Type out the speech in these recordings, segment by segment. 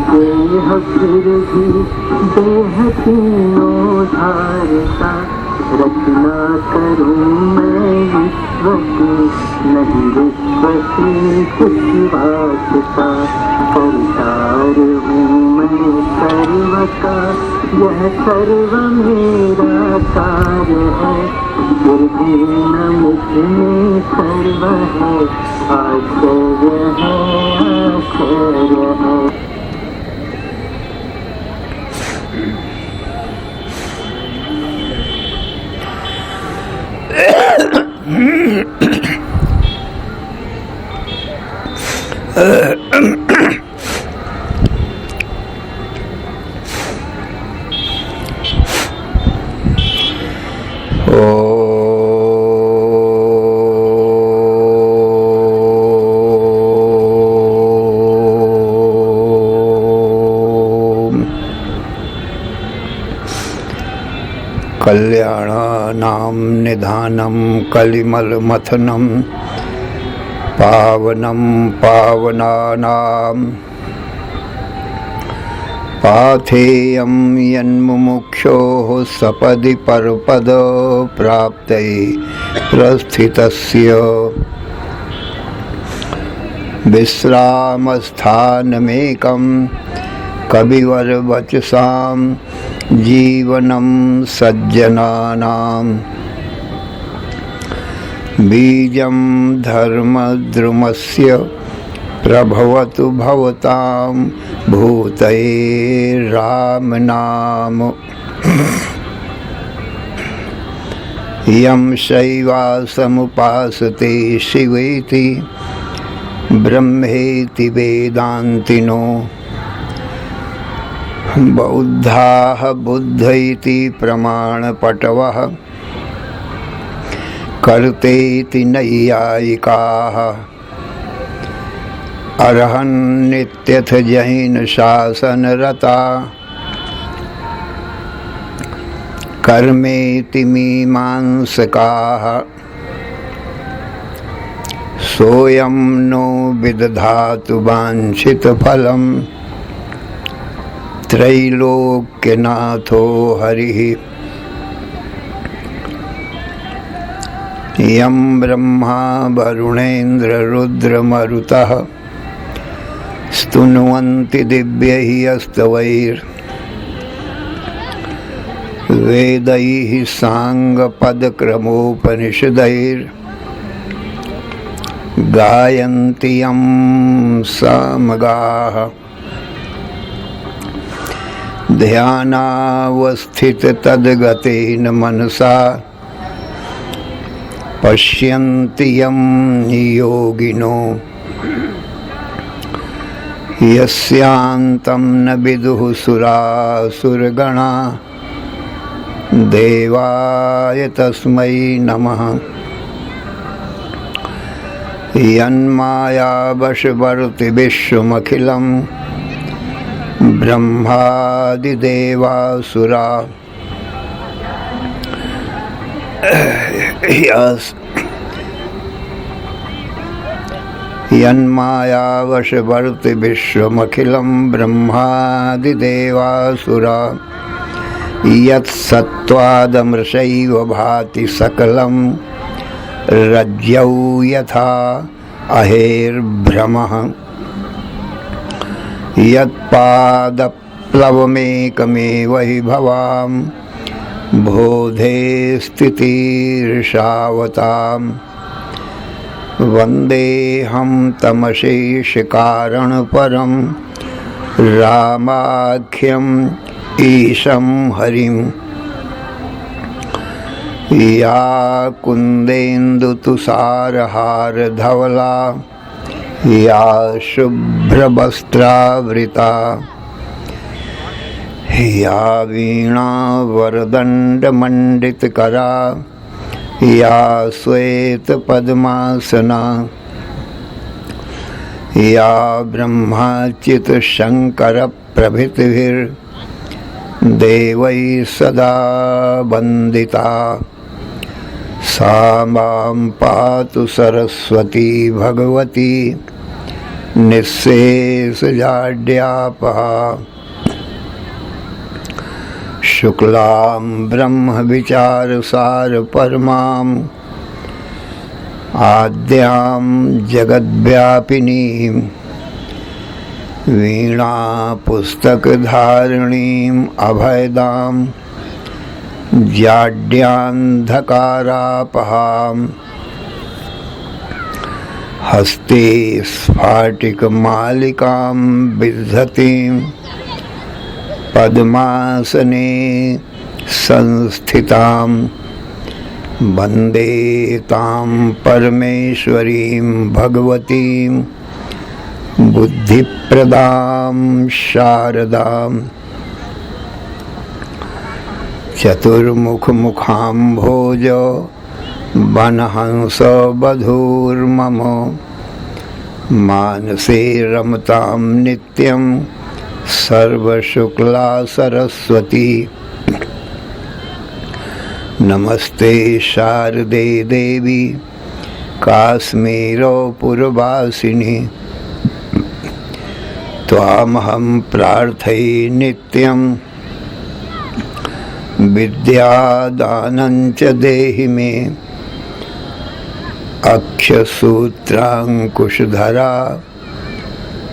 देह फिर भी देह तीनों धार का, रचना करूं मैं विश्व की, नहीं विश्व की कुछ वास्ता। करतार हूँ मैं सर्व का, यह सर्व मेरा कार्य है, फिर भी न मुझमें सर्व है। आश्चर्य है, आश्चर्य है। कल्याणानां निधानं कलिमलमथनं, पावनं पावनानां पाथेयं यन्मुमुक्षोः सपदि परपद प्राप्तये प्रस्थितस्य विश्रामस्थानमेकं कविवरवचसां जीवनं सज्जनानां। बीजं धर्मद्रुमस्य प्रभवतु भवतां भूतये राम नाम। यं शैवासमुपासते शिवेति ब्रह्मेति वेदान्तिनो, बौद्धाः बुद्ध इति प्रमाणपटवः, कर्तेति नैयायिकाः। अर्हन्नित्यथ जैन शासनरता, कर्मेति मीमांसकाः। सोऽयं नो विदधातु वाञ्छितफलम्, त्रैलोक्यनाथो हरिः। यं ब्रह्मा वरुणेन्द्र रुद्रमरुतः स्तुन्वन्ति दिव्यैः स्तवैर्वेदैः साङ्गपदक्रमोपनिषदैर्गायन्ति यं सामगाः। ध्यानावस्थिततद्गतेन मनसा पश्यन्ति यं योगिनो, यस्यान्तं न विदुः सुरासुरगणा। देवाय तस्मै नमः। यन्मायावशवर्ति विश्वमखिलं ब्रह्मादिदेवासुरा। यन्मायावशवर्ति विश्वमखिलं ब्रह्मादिदेवासुरा। यत्सत्त्वादमृषैव भाति सकलं, रज्जौ यथा अहेर्भ्रमः। यत्पादप्लवमेकमेव हि भवां, बोधे स्थितिर्षावताम्। वन्देऽहं तमशेषकारणपरं, रामाख्यम् ईशं हरिं। या कुन्देन्दुतुषारहारधवला, या शुभ्रवस्त्रावृता, या वीणावरदण्डमण्डितकरा, या श्वेतपद्मासना, या ब्रह्माच्युतशङ्करप्रभृतिभिर्देवैः सदा वन्दिता। सा मां पातु सरस्वती भगवती निःशेषजाड्यापः शुक्लां ब्रह्मविचारसारपरमाम् आद्यां जगद्व्यापिनीं वीणापुस्तकधारिणीम् अभयदां जाड्यान्धकारापहाम् हस्ते स्फाटिकमालिकां बिभ्रतीं पद्मासने संस्थितां वन्दे तां परमेश्वरीं भगवतीं बुद्धिप्रदां शारदां चतुर्मुखमुखाम्भोज वनहंस वधूर्मम मानसे रमतां नित्यं सर्वशुक्ला सरस्वती। नमस्ते शारदे देवी काश्मीरो पुरवासिनी त्वामहं प्रार्थये नित्यं विद्यादानं च देहि मे अक्षसूत्राङ्कुशधरा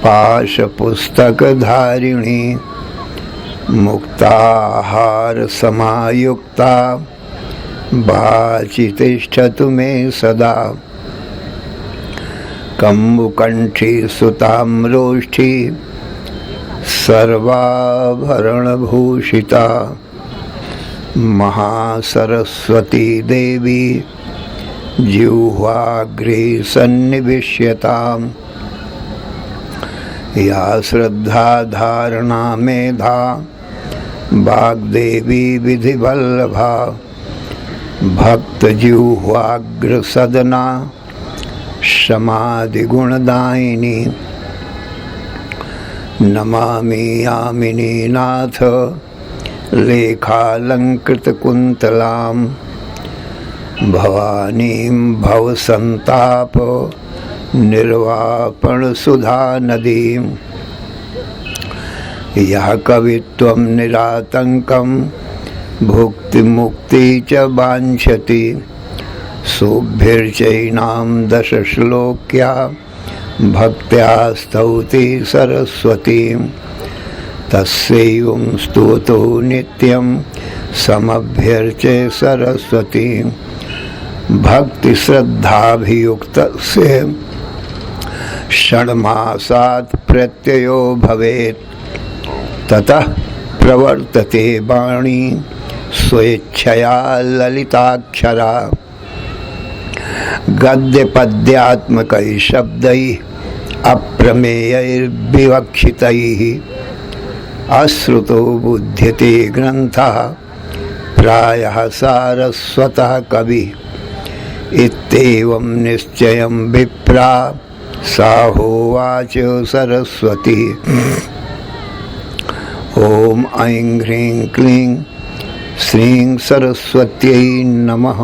पाशपुस्तकधारिणी मुक्ताहारसमायुक्ता वाचि तिष्ठतु मे सदा कम्बुकण्ठी सुताम्रोष्ठी सर्वाभरणभूषिता महासरस्वती देवी जिह्वाग्रे सन्निविश्यताम् या श्रद्धा धारणा मेधा वाग्देवी विधिवल्लभा भक्तजिह्वाग्रसदना समाधिगुणदायिनी नमामि यामिनीनाथ लेखालङ्कृतकुन्तलां भवानीं भवसन्ताप निर्वापणसुधानदीं यः कवित्वं निरातङ्कं भुक्तिमुक्ति च वाञ्छति सोऽभ्यर्चैनां दशश्लोक्या भक्त्या स्तौति सरस्वतीं तस्यैवं स्तुतो नित्यं समभ्यर्चे सरस्वतीं भक्तिश्रद्धाभियुक्तस्य षण्मासात् प्रत्ययो भवेत् ततः प्रवर्तते वाणी स्वेच्छया ललिताक्षरा गद्यपद्यात्मकैः शब्दैः अप्रमेयैर्विवक्षितैः अश्रुतो बुध्यते ग्रन्थः प्रायः सारस्वतः कविः इत्येवं निश्चयं विप्रा साहोवाच सरस्वती। ॐ ऐं ह्रीं क्लीं श्रीं सरस्वत्यै नमः।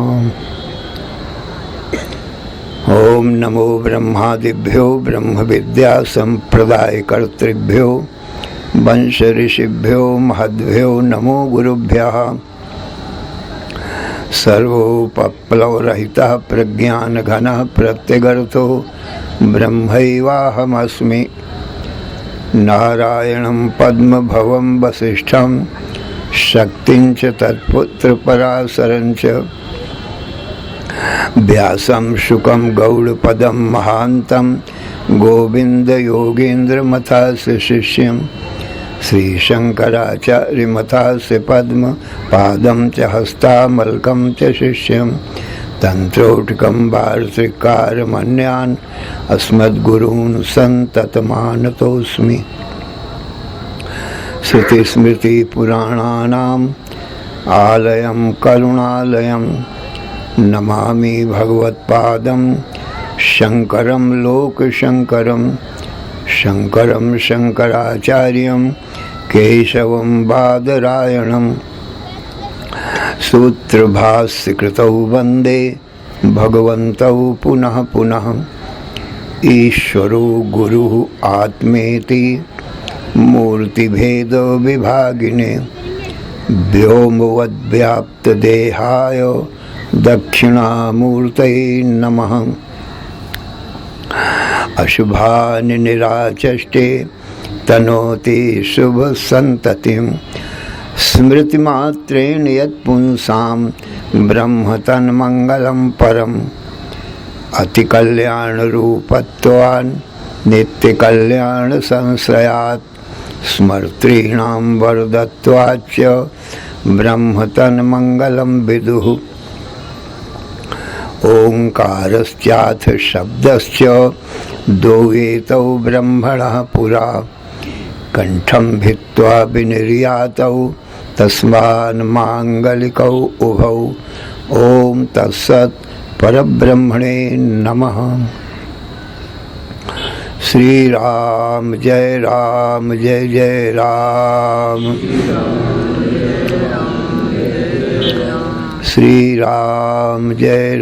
ॐ नमो ब्रह्मादिभ्यो ब्रह्मविद्या संप्रदायकर्तृभ्यो वंश ऋषिभ्यो महद्भ्यो नमो गुरुभ्यः। सर्वोपप्लवरहितः प्रज्ञानघनः प्रत्यगर्थो ब्रह्मैवाहमस्मि। नारायणं पद्मभवं वसिष्ठं शक्तिं च तत्पुत्रपराशरं च व्यासं शुकं गौडपदं महान्तं गोविन्दयोगीन्द्रमथास्य शिष्यं श्रीशङ्कराचार्यमथास्य पद्मपादं च हस्तामलकं च शिष्यं तन्त्रोटकं वार्तिकारमन्यान् अस्मद्गुरून् सन्ततमानतोऽस्मि। श्रुतिस्मृतिपुराणानाम् आलयं करुणालयं नमामि भगवत्पादं शङ्करं लोकशङ्करं शङ्करं शङ्कराचार्यं केशवं बादरायणं सूत्रभाष्यकृतौ वन्दे भगवन्तौ पुनः पुनः। ईश्वरो गुरुः आत्मेति मूर्तिभेद विभागिने व्योमवद्व्याप्त देहाय दक्षिणामूर्तये नमः। अशुभानि निराचष्टे तनोति शुभ संततिं स्मृतिमात्रेण यत्पुंसां ब्रह्म तन्मंगलं परम्। अति कल्याण रूपत्वान् नित्य कल्याण संश्रयात् स्मर्तॄणां वरदत्वाच्च ब्रह्म तन्मंगलं विदुः। ओंकारश्चाथ शब्दश्च द्वौ एतौ ब्रह्मणः पुरा कंठं भित्त्वा विनिर्यातौ तस्मान् मांगलिकौ उभौ। ओम तत्सत् परब्रह्मणे नमः। श्री राम जय जय राम। श्री राम जय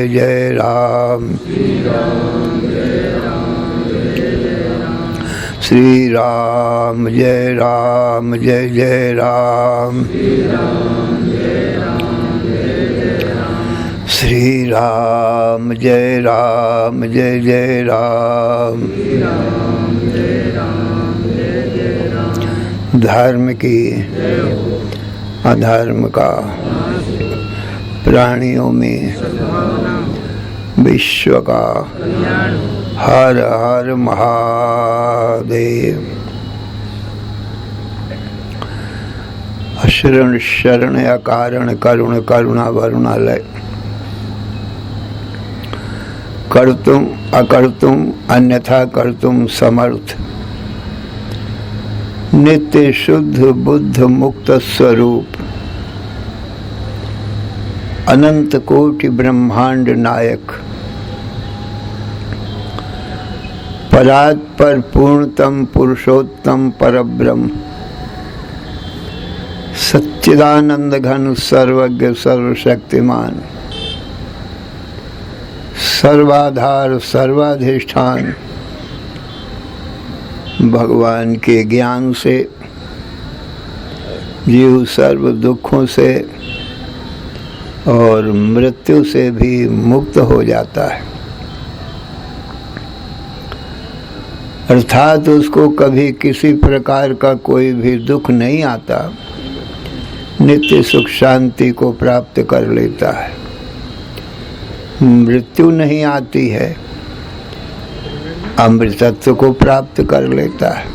जय राम। श्री राम जय जय राम। श्री राम जय जय राम। धर्म की अधर्म का प्राणियों में विश्व का हर हर महादेव। अशरण शरण अकारण करुण करुणा वरुणालय। कर्तुम अकर्तुम अन्यथा कर्तुम समर्थ। नित्य शुद्ध बुद्ध मुक्त स्वरूप अनंत कोटि ब्रह्मांड नायक परात्पर पूर्णतम पुरुषोत्तम परब्रह्म सच्चिदानंद घन सर्वज्ञ सर्वशक्तिमान सर्वाधार सर्वाधिष्ठान भगवान के ज्ञान से जीव सर्व दुखों से और मृत्यु से भी मुक्त हो जाता है, अर्थात उसको कभी किसी प्रकार का कोई भी दुख नहीं आता, नित्य सुख शांति को प्राप्त कर लेता है। मृत्यु नहीं आती है, अमृतत्व को प्राप्त कर लेता है।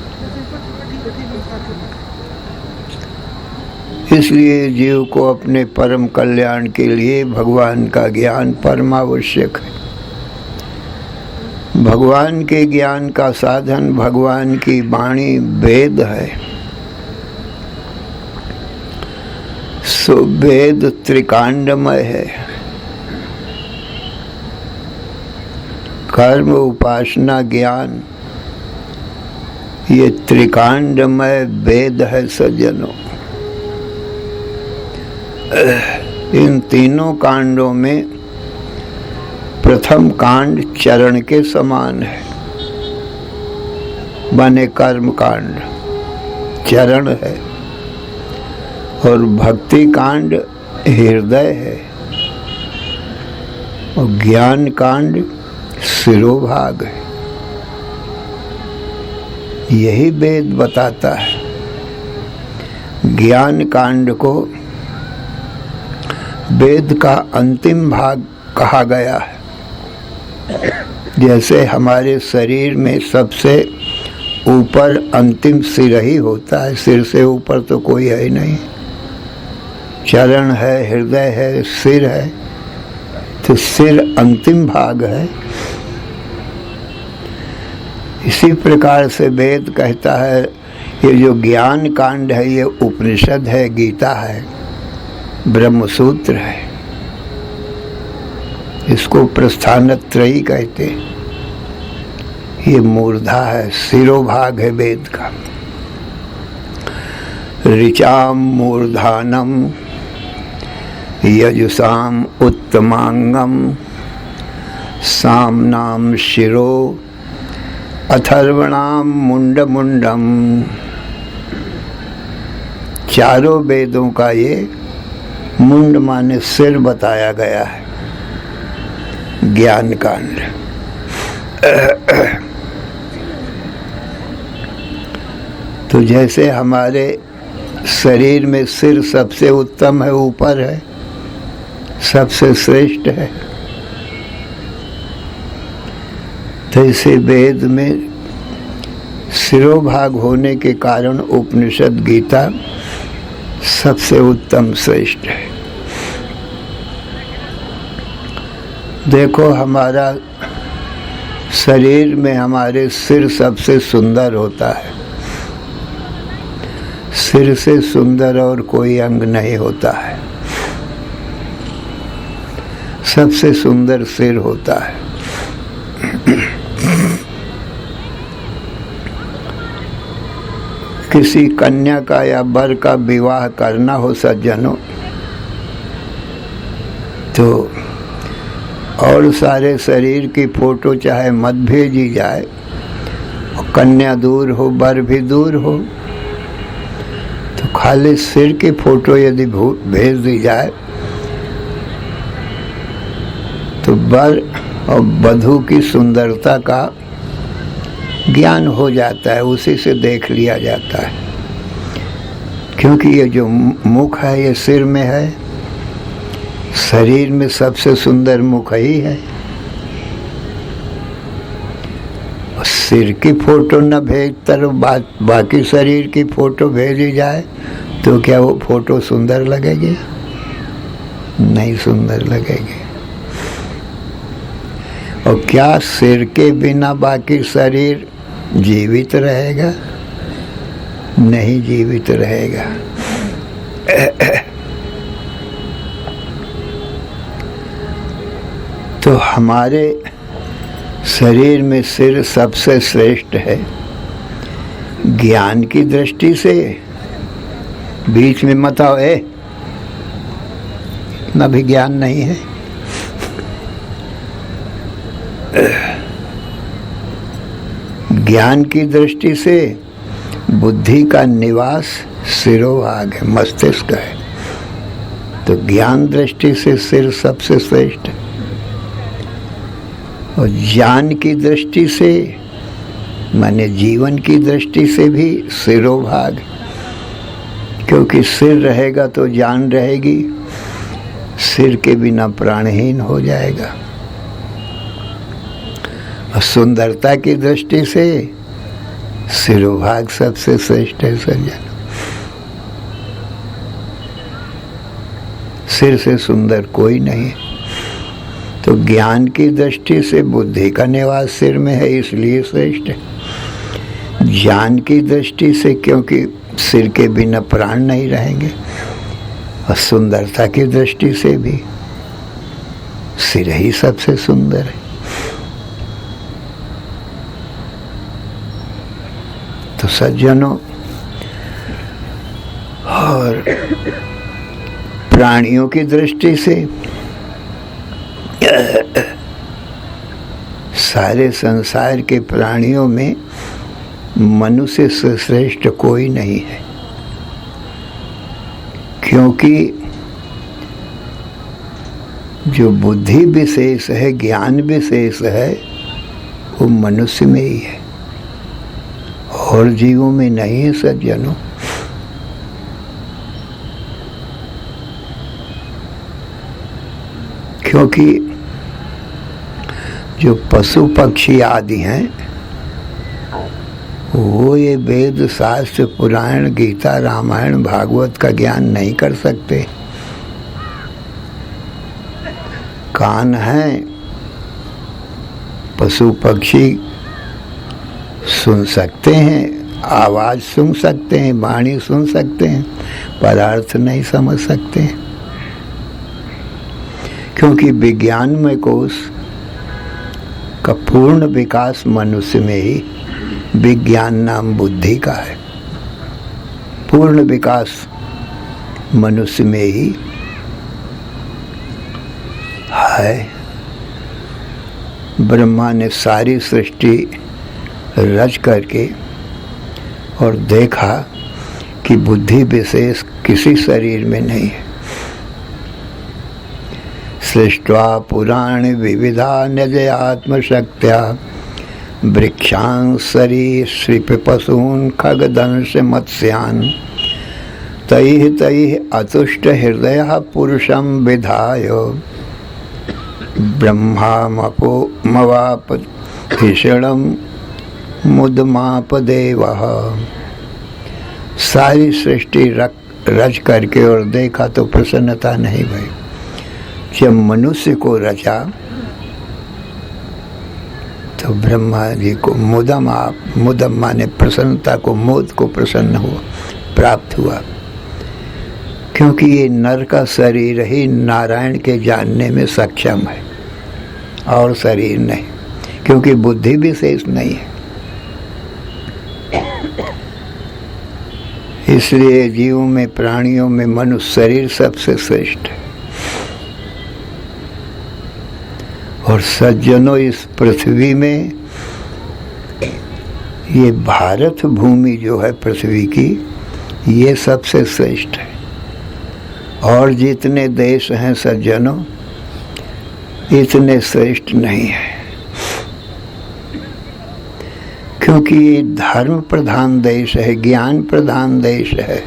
इसलिए जीव को अपने परम कल्याण के लिए भगवान का ज्ञान परमावश्यक है। भगवान के ज्ञान का साधन भगवान की वाणी वेद है। सो वेद त्रिकांडमय है। कर्म उपासना ज्ञान ये त्रिकांडमय वेद है सज्जनों। इन तीनों कांडों में प्रथम कांड चरण के समान है, माने कर्म कांड चरण है, और भक्ति कांड हृदय है, और ज्ञान कांड शिरोभाग है। यही वेद बताता है। ज्ञान कांड को वेद का अंतिम भाग कहा गया है। जैसे हमारे शरीर में सबसे ऊपर अंतिम सिर ही होता है, सिर से ऊपर तो कोई है ही नहीं। चरण है, हृदय है, सिर है, तो सिर अंतिम भाग है। इसी प्रकार से वेद कहता है ये जो ज्ञान कांड है ये उपनिषद है, गीता है, ब्रह्मसूत्र है। इसको प्रस्थानत्रयी कहते हैं। ये मूर्धा है, शिरोभाग है वेद का। ऋचाम मूर्धानम यजुषाम उत्तमांगम सामनाम शिरो अथर्वणाम मुंड मुंडम। चारों वेदों का ये मुंड माने सिर बताया गया है, ज्ञान कांड। तो जैसे हमारे शरीर में सिर सबसे उत्तम है, ऊपर है, सबसे श्रेष्ठ है, तो इसे वेद में सिरोभाग होने के कारण उपनिषद गीता सबसे उत्तम श्रेष्ठ है। देखो हमारा शरीर में हमारे सिर सबसे सुंदर होता है। सिर से सुंदर और कोई अंग नहीं होता है, सबसे सुंदर सिर होता है। किसी कन्या का या वर का विवाह करना हो सज्जनों, तो और सारे शरीर की फोटो चाहे मत भेजी जाए, कन्या दूर हो वर भी दूर हो, तो खाली सिर की फोटो यदि भेज दी जाए तो वर और वधू की सुंदरता का ज्ञान हो जाता है, उसी से देख लिया जाता है। क्योंकि ये जो मुख है ये सिर में है, शरीर में सबसे सुंदर मुख ही है। सिर की फोटो न भेजकर बाकी शरीर की फोटो भेजी जाए तो क्या वो फोटो सुंदर लगेगी? नहीं सुंदर लगेगी। और क्या सिर के बिना बाकी शरीर जीवित रहेगा? नहीं जीवित रहेगा। तो हमारे शरीर में सिर सबसे श्रेष्ठ है। ज्ञान की दृष्टि से बीच में मत आओ, इतना भी ज्ञान नहीं है। ज्ञान की दृष्टि से बुद्धि का निवास सिरोभाग है, मस्तिष्क है। तो ज्ञान दृष्टि से सिर सबसे श्रेष्ठ है। और ज्ञान की दृष्टि से माने जीवन की दृष्टि से भी सिरोभाग, क्योंकि सिर रहेगा तो जान रहेगी, सिर के बिना प्राणहीन हो जाएगा। और सुंदरता की दृष्टि से सिरोभाग सबसे श्रेष्ठ है सज्जन। सिर से सुंदर कोई नहीं। तो ज्ञान की दृष्टि से बुद्धि का निवास सिर में है, इसलिए श्रेष्ठ है। ज्ञान की दृष्टि से क्योंकि सिर के बिना प्राण नहीं रहेंगे, और सुंदरता की दृष्टि से भी सिर ही सबसे सुंदर है। तो सज्जनों, और प्राणियों की दृष्टि से सारे संसार के प्राणियों में मनुष्य से श्रेष्ठ कोई नहीं है, क्योंकि जो बुद्धि विशेष है, ज्ञान विशेष है, वो मनुष्य में ही है, और जीवों में नहीं है सज्जनों। क्योंकि जो पशु पक्षी आदि हैं वो ये वेद शास्त्र पुराण गीता रामायण भागवत का ज्ञान नहीं कर सकते। कान हैं, पशु पक्षी सुन सकते हैं, आवाज सुन सकते हैं, वाणी सुन सकते हैं, पर अर्थ नहीं समझ सकते, क्योंकि विज्ञानमय कोश का पूर्ण विकास मनुष्य में ही विज्ञान नाम बुद्धि का है। पूर्ण विकास मनुष्य में ही है। ब्रह्मा ने सारी सृष्टि रच करके और देखा कि बुद्धि विशेष किसी शरीर में नहीं है। सृष्ट्वा पुराण विविधा निज आत्मशक्त्या वृक्षां सरीसृप पशून् खगदंश मत्स्यान् तैः तैः अतुष्ट हृदयः पुरुषं विधाय ब्रह्मामपो मवाप भीषणं मुदमाप देवः। सारी सृष्टि रच करके और देखा तो प्रसन्नता नहीं भई। जब मनुष्य को रचा तो ब्रह्मा जी को मुदम माने प्रसन्नता को, मोद को प्रसन्न हुआ, प्राप्त हुआ, क्योंकि ये नर का शरीर ही नारायण के जानने में सक्षम है और शरीर नहीं, क्योंकि बुद्धि विशेष नहीं है। इसलिए जीवों में, प्राणियों में मनुष्य शरीर सबसे श्रेष्ठ है। और सज्जनों, इस पृथ्वी में ये भारत भूमि जो है पृथ्वी की, ये सबसे श्रेष्ठ है। और जितने देश हैं सज्जनों, इतने श्रेष्ठ नहीं है, क्योंकि ये धर्म प्रधान देश है, ज्ञान प्रधान देश है।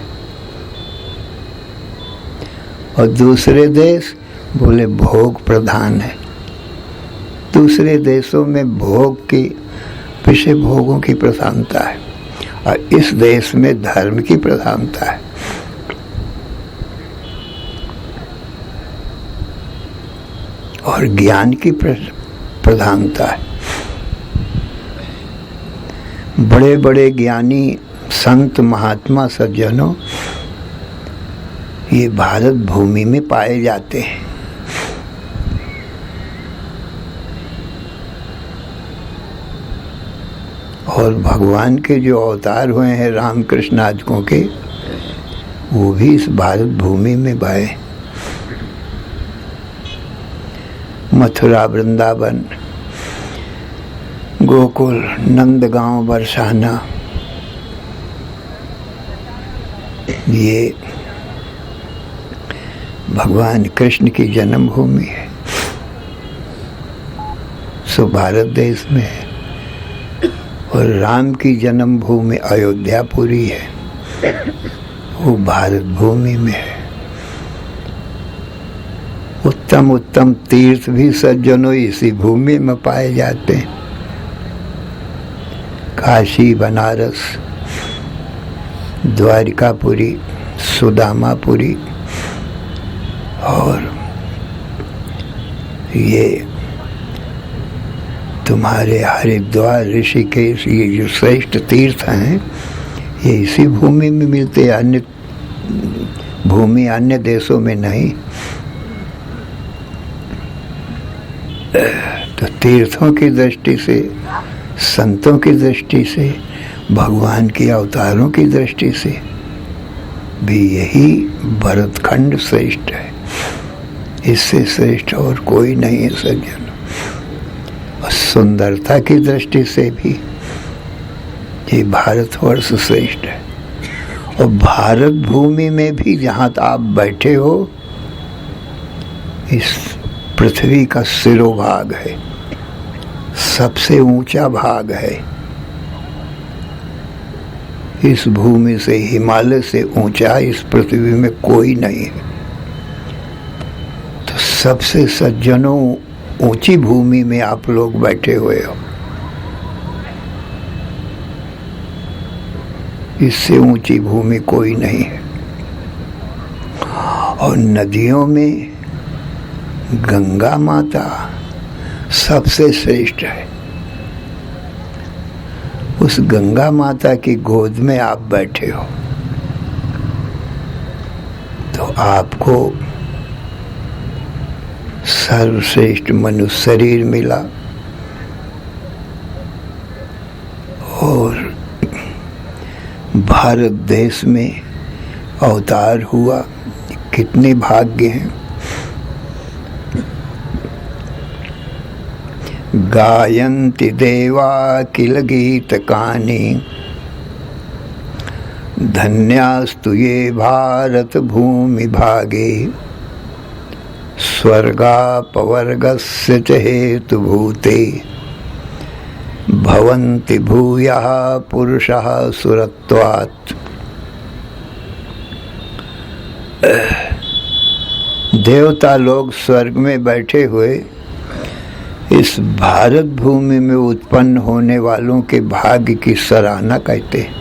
और दूसरे देश बोले भोग प्रधान है। दूसरे देशों में भोग की, विषय भोगों की प्रधानता है, और इस देश में धर्म की प्रधानता है। और ज्ञान की प्रधानता है। बड़े बड़े ज्ञानी संत महात्मा सज्जनों ये भारत भूमि में पाए जाते हैं। और भगवान के जो अवतार हुए हैं रामकृष्ण आदिकों के, वो भी इस भारत भूमि में भाए। मथुरा, वृंदावन, गोकुल, नंदगांव, बरसाना, ये भगवान कृष्ण की जन्मभूमि है। सो भारत देश में है। और राम की जन्मभूमि अयोध्यापुरी है, वो भारत भूमि में है। उत्तम उत्तम तीर्थ भी सज्जनों इसी भूमि में पाए जाते हैं। काशी, बनारस, द्वारिकापुरी, सुदामापुरी, और ये तुम्हारे हरिद्वार, ऋषिकेश, ये जो श्रेष्ठ तीर्थ हैं, ये इसी भूमि में मिलते हैं। अन्य भूमि अन्य देशों में नहीं। तो तीर्थों की दृष्टि से, संतों की दृष्टि से, भगवान के अवतारों की दृष्टि से भी यही भरतखंड श्रेष्ठ है। इससे श्रेष्ठ और कोई नहीं है सज्जन। और सुंदरता की दृष्टि से भी ये भारतवर्ष श्रेष्ठ है। और भारत भूमि में भी जहाँ आप बैठे हो, इस पृथ्वी का सिरोभाग है, सबसे ऊंचा भाग है। इस भूमि से, हिमालय से ऊंचा इस पृथ्वी में कोई नहीं है। तो सबसे सज्जनों, ऊंची भूमि में आप लोग बैठे हुए हो। इससे ऊंची भूमि कोई नहीं है। और नदियों में गंगा माता सबसे श्रेष्ठ है। उस गंगा माता की गोद में आप बैठे हो तो आपको सर्वश्रेष्ठ मनुष्य शरीर मिला। और भारत देश में अवतार हुआ, कितने भाग्य हैं। गायन्ति देवा किल गीतकानि धन्यास्तु ये भारत भूमि भागे स्वर्गापवर्गस्य च हेतुभूते भवन्ति भूयः पुरुषः सुरत्वात्। देवता लोग स्वर्ग में बैठे हुए इस भारत भूमि में उत्पन्न होने वालों के भाग्य की सराहना करते हैं।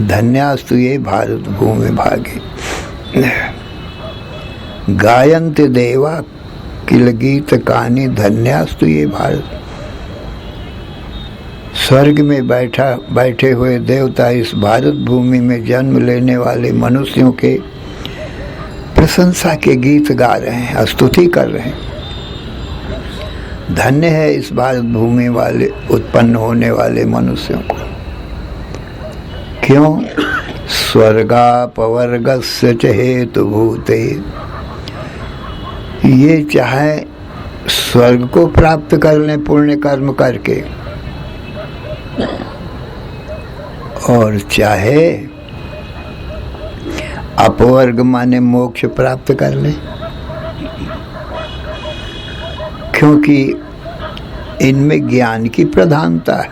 धन्यास्तु ये भारत भूमि भागे। गायन्ति देवा किल गीतकानि धन्यास्तु ये भारत। स्वर्ग में बैठे हुए देवता इस भारत भूमि में जन्म लेने वाले मनुष्यों के प्रशंसा के गीत गा रहे हैं, स्तुति कर रहे हैं। धन्य है इस भारत भूमि वाले उत्पन्न होने वाले मनुष्यों को। क्यों? स्वर्गापवर्गस्य च हेतुभूते। ये चाहे स्वर्ग को प्राप्त कर लें पुण्य कर्म करके, और चाहे अपवर्ग माने मोक्ष प्राप्त कर ले, क्योंकि इनमें ज्ञान की प्रधानता है।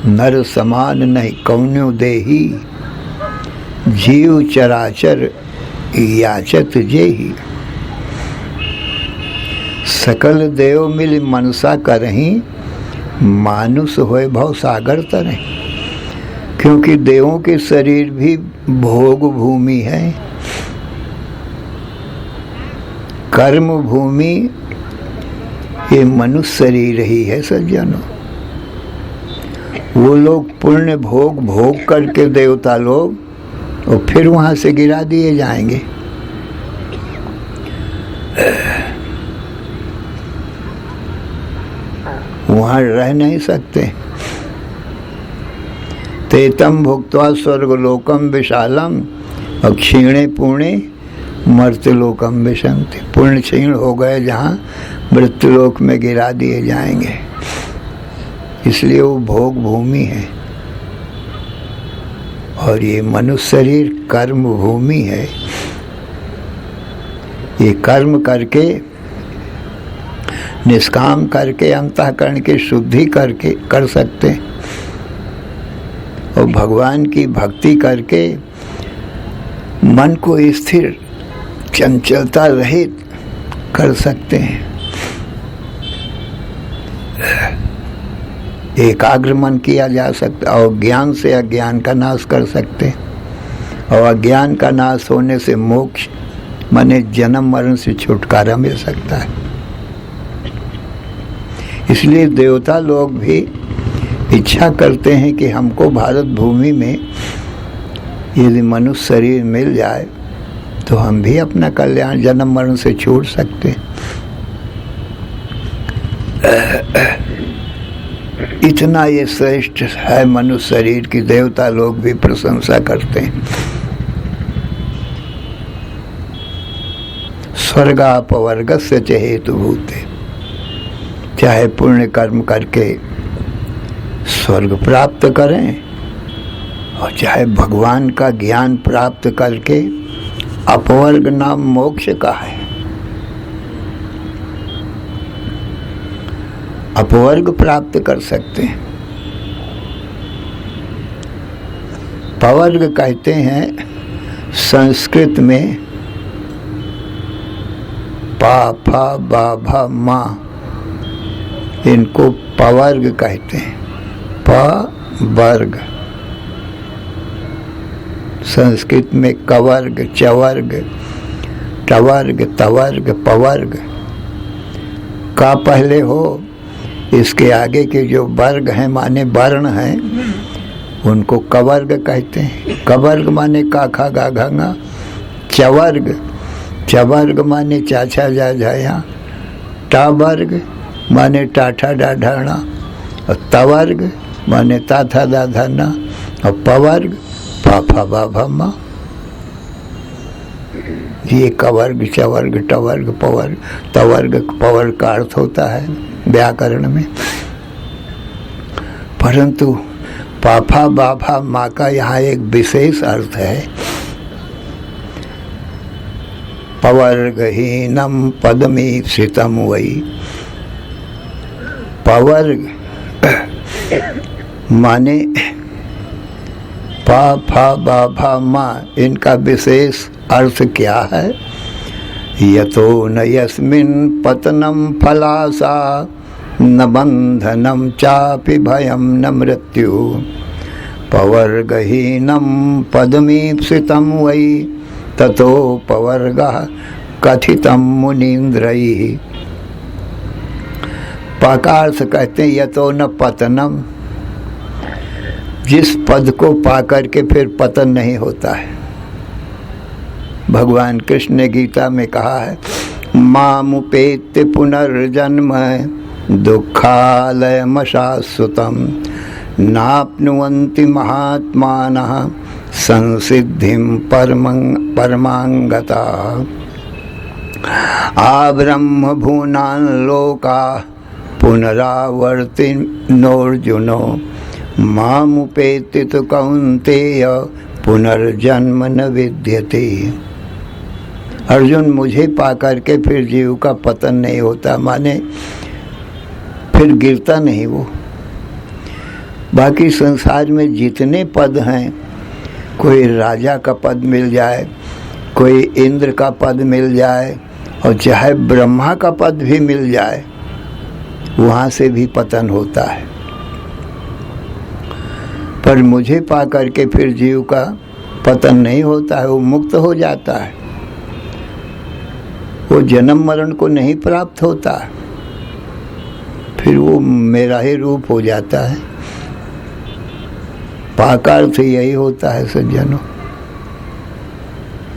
नर समान नहीं कौन्यो देही जीव चराचर याचत जेही। सकल देव मिल मनसा करही मानुष होए भव सागर तरह। क्योंकि देवों के शरीर भी भोग भूमि है, कर्म भूमि ये मनुष्य शरीर ही है सज्जनों। वो लोग पुण्य भोग करके देवता लोग और फिर वहां से गिरा दिए जाएंगे। वहां रह नहीं सकते। तेतम भुक्त्वा स्वर्गलोकम विशालम और क्षीणे पुणे मर्त्यलोकम विशंति। पुण्य क्षीण हो गए जहाँ मृत्युलोक में गिरा दिए जाएंगे, इसलिए वो भोग भूमि है। और ये मनुष्य शरीर कर्म भूमि है। ये कर्म करके निष्काम करके अंतःकरण की शुद्धि करके कर सकते हैं, और भगवान की भक्ति करके मन को स्थिर चंचलता रहित कर सकते हैं। एकाग्र मन किया जा सकता, और ज्ञान से अज्ञान का नाश कर सकते हैं। और अज्ञान का नाश होने से मोक्ष माने जन्म मरण से छुटकारा मिल सकता है। इसलिए देवता लोग भी इच्छा करते हैं कि हमको भारत भूमि में यदि मनुष्य शरीर मिल जाए तो हम भी अपना कल्याण जन्म मरण से छूट सकते हैं। इतना ये श्रेष्ठ है मनुष्य शरीर की देवता लोग भी प्रशंसा करते हैं। स्वर्गापवर्गस्य च हेतुभूते। चाहे पुण्य कर्म करके स्वर्ग प्राप्त करें, और चाहे भगवान का ज्ञान प्राप्त करके अपवर्ग नाम मोक्ष का है। अपवर्ग प्राप्त कर सकते हैं। पवर्ग कहते हैं संस्कृत में पा फा बा भा मा, इनको पवर्ग कहते हैं। पवर्ग संस्कृत में कवर्ग, चवर्ग, टवर्ग, तवर्ग, पवर्ग का पहले हो, इसके आगे के जो वर्ग हैं माने वर्ण हैं उनको कवर्ग कहते हैं। कवर्ग माने काखा गा घा। चवर्ग, चवर्ग माने चाचा जा झाया। टावर्ग माने टाठा डा ढाणा। और तवर्ग माने ताथा दा धाना। और पवर्ग पाफा बा भा मा। ये कवर्ग चवर्ग टवर्ग पवर्ग तवर्ग पवर्ग का अर्थ होता है व्याकरण में, परंतु पाफा बाफा माँ का यहाँ एक विशेष अर्थ है। पवर्गहीनम पदमीप्सितम वही। पवर्ग माने पा फा बा भा मा, इनका विशेष अर्थ क्या है? यतो न यस्मिन् पतनम फलासा न बंधनम चापि भयम न मृत्यु पवर्गहीनम पदमीप्सितम वै ततो पवर्गः कथितम मुनीन्द्रैः। पाकार्थ कहते हैं यतो न पतनम, जिस पद को पाकर के फिर पतन नहीं होता है। भगवान कृष्ण ने गीता में कहा है मामुपेत्य पुनर्जन्म दुःखालयम शाश्वतम नाप्नुवन्ति महात्मानः संसिद्धिं परमांगता आब्रह्म भूनान् लोकाः पुनरावर्तिनोऽर्जुनो मामुपेत्य तु कौन्तेय पुनर्जन्म न विद्यते। अर्जुन, मुझे पाकर के फिर जीव का पतन नहीं होता, माने फिर गिरता नहीं वो। बाकी संसार में जितने पद हैं, कोई राजा का पद मिल जाए, कोई इंद्र का पद मिल जाए, और चाहे ब्रह्मा का पद भी मिल जाए, वहाँ से भी पतन होता है। पर मुझे पा करके फिर जीव का पतन नहीं होता है, वो मुक्त हो जाता है, वो जन्म मरण को नहीं प्राप्त होता, फिर वो मेरा ही रूप हो जाता है। पाकार्थ यही होता है सज्जनों,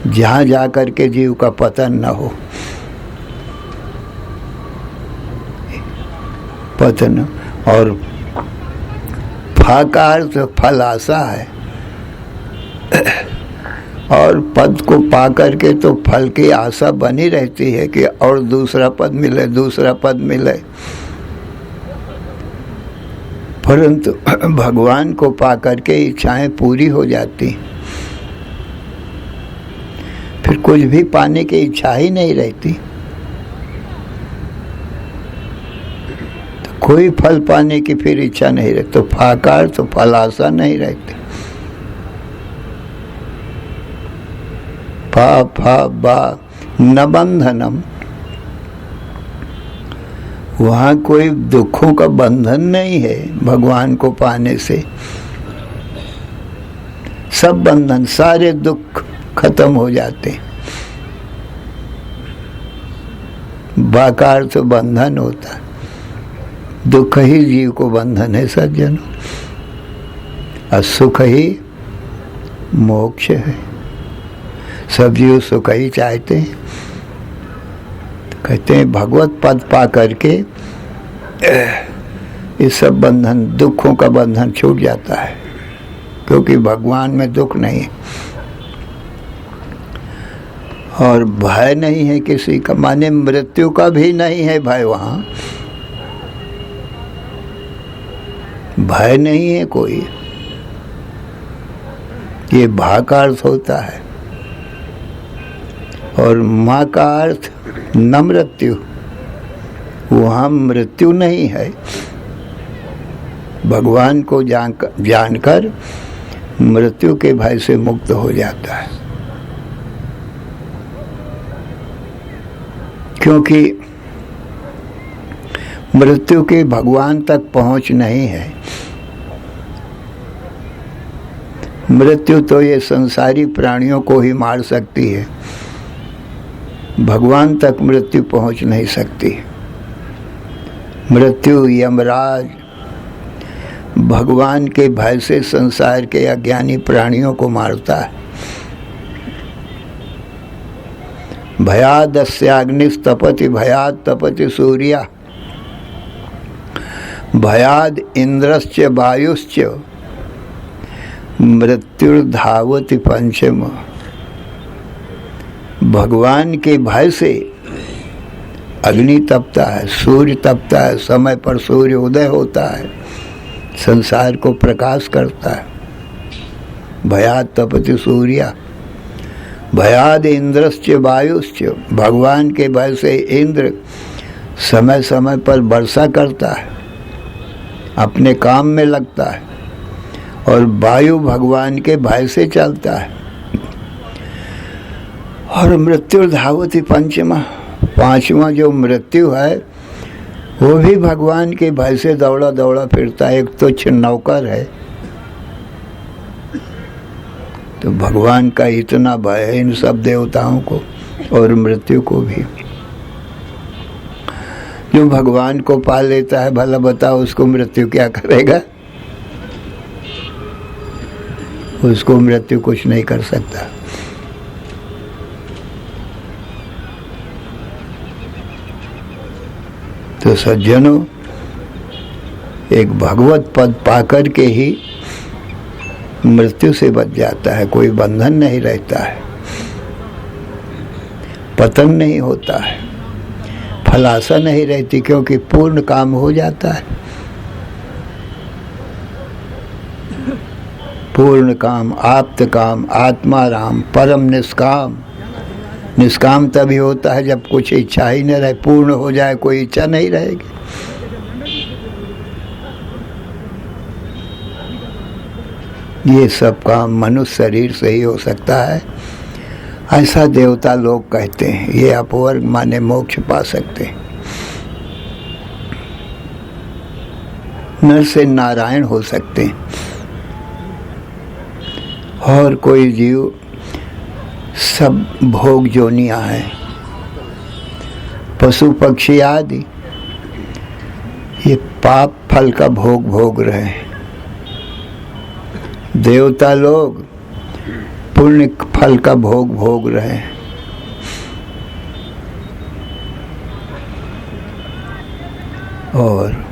जहाँ जा करके जीव का पतन न हो। पतन और फा का अर्थ फल आशा है, और पद को पा करके तो फल की आशा बनी रहती है कि और दूसरा पद मिले, दूसरा पद मिले। परंतु भगवान को पा करके इच्छाएं पूरी हो जाती, फिर कुछ भी पाने की इच्छा ही नहीं रहती। तो कोई फल पाने की फिर इच्छा नहीं रहती, तो फाकार तो फल आशा नहीं रहती। फा फा बा न बंधनम, वहाँ कोई दुखों का बंधन नहीं है भगवान को पाने से। सब बंधन, सारे दुख खत्म हो जाते। बाकार तो बंधन होता, दुख ही जीव को बंधन है सज्जनों, और सुख ही मोक्ष है। सब जीव सुख ही चाहते हैं। कहते हैं भगवत पद पा करके ये सब बंधन, दुखों का बंधन छूट जाता है, क्योंकि भगवान में दुख नहीं है और भय नहीं है किसी का, माने मृत्यु का भी नहीं है भय। वहाँ भय नहीं है कोई, ये भा का अर्थ होता है। और माँ का अर्थ न मृत्यु, वहाँ मृत्यु नहीं है। भगवान को जानकर मृत्यु के भय से मुक्त हो जाता है, क्योंकि मृत्यु की भगवान तक पहुँच नहीं है। मृत्यु तो ये संसारी प्राणियों को ही मार सकती है, भगवान तक मृत्यु पहुंच नहीं सकती। मृत्यु यमराज भगवान के भय से संसार के अज्ञानी प्राणियों को मारता है। भयादस्याग्निस्तपति भयाद तपति सूर्य भयाद इंद्रश्च वायुश्च मृत्युर्धावति पंचम। भगवान के भय से अग्नि तपता है, सूर्य तपता है, समय पर सूर्य उदय होता है, संसार को प्रकाश करता है। भयात् तपति सूर्या भयाद इंद्रश्च वायुश्च, भगवान के भय से इंद्र समय समय पर वर्षा करता है, अपने काम में लगता है, और वायु भगवान के भय से चलता है। और मृत्यु धावति पंचमा, पांचवा जो मृत्यु है वो भी भगवान के भय से दौड़ा दौड़ा फिरता है। एक तुच्छ नौकर है, तो भगवान का इतना भय है इन सब देवताओं को और मृत्यु को भी। जो भगवान को पा लेता है, भला बताओ उसको मृत्यु क्या करेगा? उसको मृत्यु कुछ नहीं कर सकता। तो सज्जनों, एक भगवत पद पाकर के ही मृत्यु से बच जाता है। कोई बंधन नहीं रहता है, पतन नहीं होता है, फलासा नहीं रहती, क्योंकि पूर्ण काम हो जाता है। पूर्ण काम, आप्त काम, आत्मा राम, परम निष्काम। निष्काम तभी होता है जब कुछ इच्छा ही न रहे, पूर्ण हो जाए, कोई इच्छा नहीं रहेगी। ये सब काम मनुष्य शरीर से ही हो सकता है, ऐसा देवता लोग कहते हैं। ये अपवर्ग माने मोक्ष पा सकते हैं। नर से नारायण हो सकते हैं, और कोई जीव सब भोग जोनियां हैं, पशु पक्षी आदि ये पाप फल का भोग भोग रहे हैं। देवता लोग पुण्य फल का भोग भोग रहे हैं। और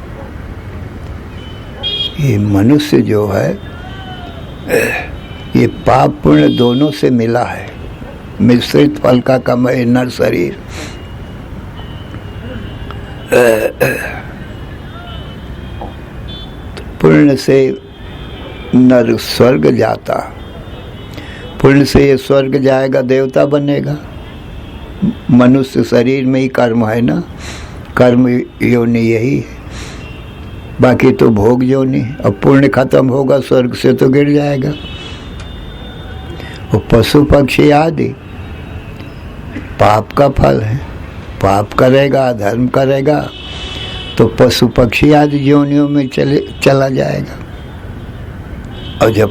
ये मनुष्य जो है ये पाप पुण्य दोनों से मिला है। मिश्रित फल का कमय नर शरीर। पुण्य से नर स्वर्ग जाता, पुण्य से ये स्वर्ग जाएगा, देवता बनेगा। मनुष्य शरीर में ही कर्म है ना, कर्म योनि यही है, बाकी तो भोग योनि। अब पुण्य खत्म होगा, स्वर्ग से तो गिर जाएगा। वो पशु पक्षी आदि पाप का फल है, पाप करेगा, धर्म करेगा तो पशु पक्षी आदि योनियों में चला जाएगा। और जब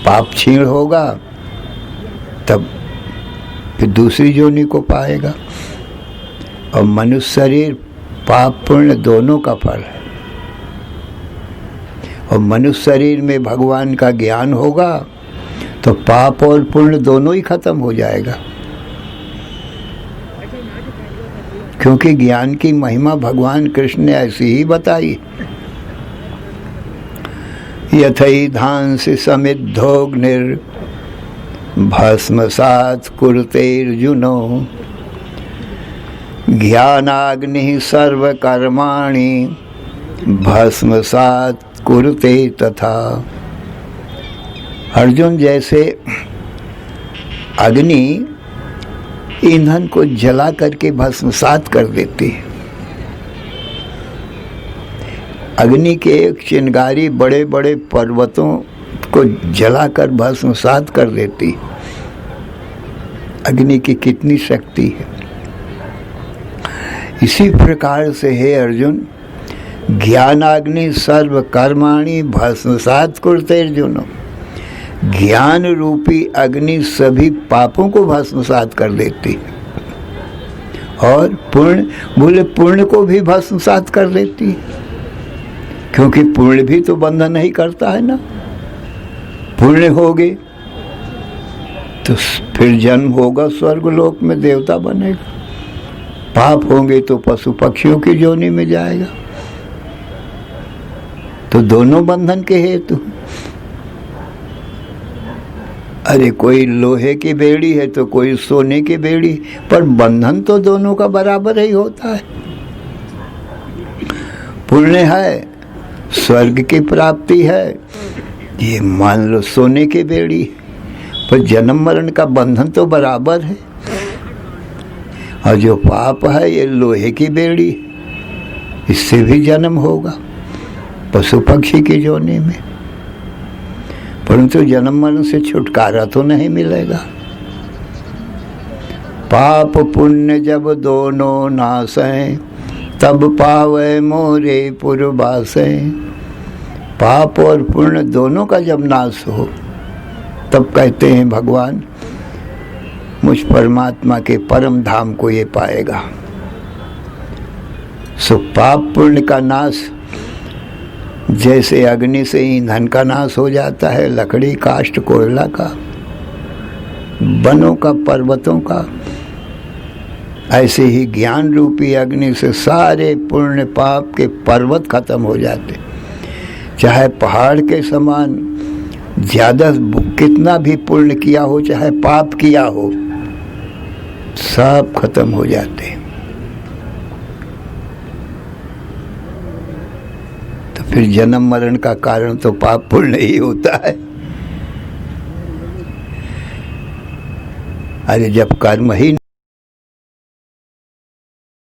पाप क्षीण होगा तब फिर दूसरी योनि को पाएगा। और मनुष्य शरीर पाप पुण्य दोनों का फल है। और मनुष्य शरीर में भगवान का ज्ञान होगा तो पाप और पुण्य दोनों ही खत्म हो जाएगा, क्योंकि ज्ञान की महिमा भगवान कृष्ण ने ऐसी ही बताई। यथैधांसि समिद्धोऽग्निर् भस्मसात् कुरुतेऽर्जुनो ज्ञानाग्निः सर्वकर्माणि भस्मसात् कुरुते तथा। अर्जुन, जैसे अग्नि ईंधन को जला करके भस्मसात कर देती है, अग्नि के एक चिंगारी बड़े बड़े पर्वतों को जलाकर भस्मसात कर देती। अग्नि की कितनी शक्ति है। इसी प्रकार से हे अर्जुन, ज्ञानाग्नि सर्व कर्माणि भस्मसात कुरुते अर्जुन। ज्ञान रूपी अग्नि सभी पापों को भस्मसात कर देती है। और पुण्य, बोले पुण्य को भी भस्मसात कर देती है, क्योंकि पुण्य भी तो बंधन नहीं करता है ना। पुण्य होगे तो फिर जन्म होगा, स्वर्ग लोक में देवता बनेगा। पाप होंगे तो पशु पक्षियों की योनि में जाएगा। तो दोनों बंधन के हेतु। अरे कोई लोहे की बेड़ी है तो कोई सोने की बेड़ी, पर बंधन तो दोनों का बराबर ही होता है। पुण्य है, स्वर्ग की प्राप्ति है, ये मान लो सोने की बेड़ी, पर जन्म मरण का बंधन तो बराबर है। और जो पाप है ये लोहे की बेड़ी, इससे भी जन्म होगा पशु पक्षी की योनि में, परंतु जन्म मरण से छुटकारा तो नहीं मिलेगा। पाप पुण्य जब दोनों नासें, तब पावे मोरे पुरवासें। पाप और पुण्य दोनों का जब नाश हो तब कहते हैं भगवान मुझ परमात्मा के परम धाम को ये पाएगा। सो पाप पुण्य का नाश जैसे अग्नि से ईंधन का नाश हो जाता है, लकड़ी काष्ठ कोयला का, वनों का, पर्वतों का, ऐसे ही ज्ञान रूपी अग्नि से सारे पुण्य पाप के पर्वत खत्म हो जाते। चाहे पहाड़ के समान ज्यादा कितना भी पुण्य किया हो, चाहे पाप किया हो, सब खत्म हो जाते। तो फिर जन्म मरण का कारण तो पाप पुण्य ही होता है। अरे जब कर्म ही